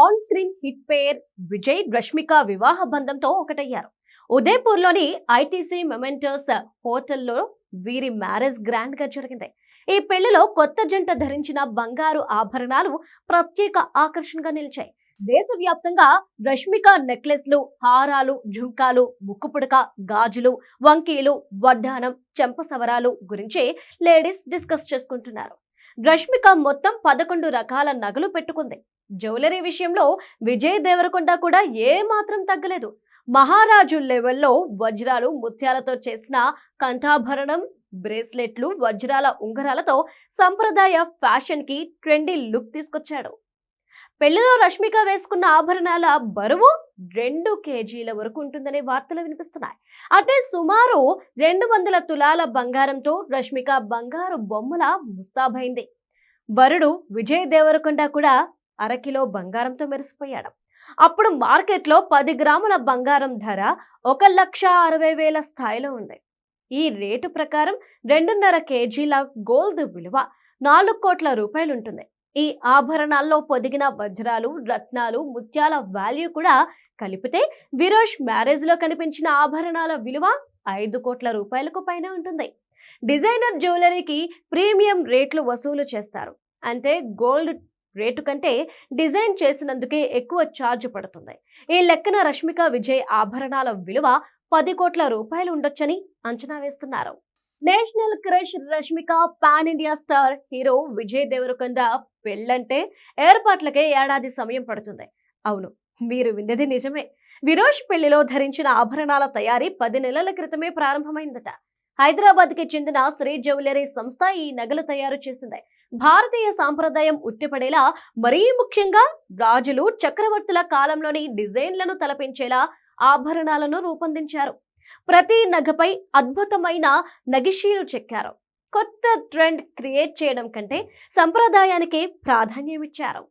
On screen hit పేర్ విజయ్ రష్మిక వివాహ బంధంతో ఒకటయ్యారు. ఉదయపూర్లోని ITC mementos హోటల్లో వీరి మ్యారేజ్ గ్రాండ్ గా జరిగింది. ఈ పెళ్లిలో కొత్త జంట ధరించిన బంగారు ఆభరణాలు ప్రత్యేక ఆకర్షణగా నిలిచాయి. దేశవ్యాప్తంగా రష్మిక నెక్లెస్లు, హారాలు, ఝుంకాలు, ముక్కుపుడక, గాజులు, వంకీలు, వడ్డానం, చెంపసవరాలు గురించి లేడీస్ డిస్కస్ చేసుకుంటున్నారు. రష్మిక మొత్తం 11 రకాల నగలు పెట్టుకుంది. జ్యువెలరీ విషయంలో విజయ్ దేవరకొండ కూడా ఏ మాత్రం తగ్గలేదు. మహారాజు లెవెల్లో వజ్రాలు, ముత్యాలతో చేసిన కంఠాభరణం, బ్రేస్లెట్లు, వజ్రాల ఉంగరాలతో సంప్రదాయ ఫ్యాషన్ కి ట్రెండీ లుక్ తీసుకొచ్చాడు. పెళ్లిలో రష్మిక వేసుకున్న ఆభరణాల బరువు 2 కేజీల వరకు ఉంటుందనే వార్తలు వినిపిస్తున్నాయి. అంటే సుమారు 200 తులాల బంగారంతో రష్మిక బంగారు బొమ్మల ముస్తాబైంది. వరుడు విజయ్ దేవరకొండ కూడా అరకిలో బంగారంతో మెరిసిపోయాడు. అప్పుడు మార్కెట్లో 10 గ్రాముల బంగారం ధర 1,60,000 స్థాయిలో ఉంది. ఈ రేటు ప్రకారం 2.5 కేజీల గోల్డ్ విలువ 4 కోట్ల రూపాయలు ఉంటుంది. ఈ ఆభరణాల్లో పొదిగిన వజ్రాలు, రత్నాలు, ముత్యాల వాల్యూ కూడా కలిపితే విరోష్ మ్యారేజ్ లో కనిపించిన ఆభరణాల విలువ 5 కోట్ల రూపాయలకు పైన ఉంటుంది. డిజైనర్ జ్యువెలరీకి ప్రీమియం రేట్లు వసూలు చేస్తారు. అంటే గోల్డ్ రేటు కంటే డిజైన్ చేసినందుకే ఎక్కువ ఛార్జ్ పడుతుంది. ఈ లెక్కన రష్మిక విజయ్ ఆభరణాల విలువ 10 కోట్ల రూపాయలు ఉండొచ్చని అంచనా వేస్తున్నారు. National crush Rashmika, pan India star hero Vijay Deverakonda పెళ్ళంటే ఏర్పాట్లకే ఏడాది సమయం పడుతుంది. అవును, మీరు విన్నది నిజమే. విరోష్ పెళ్లిలో ధరించిన ఆభరణాల తయారీ 10 నెలల క్రితమే ప్రారంభమైందట. హైదరాబాద్ కి చెందిన శ్రీ జ్యువెలరీ సంస్థ ఈ నగలు తయారు చేసింది. భారతీయ సాంప్రదాయం ఉట్టిపడేలా, మరీ ముఖ్యంగా రాజులు, చక్రవర్తుల కాలంలోని డిజైన్లను తలపించేలా ఆభరణాలను రూపొందించారు. ప్రతి నగపై అద్భుతమైన నగిషీలు చెక్కారు. కొత్త ట్రెండ్ క్రియేట్ చేయడం కంటే సంప్రదాయానికి ప్రాధాన్యమిచ్చారు.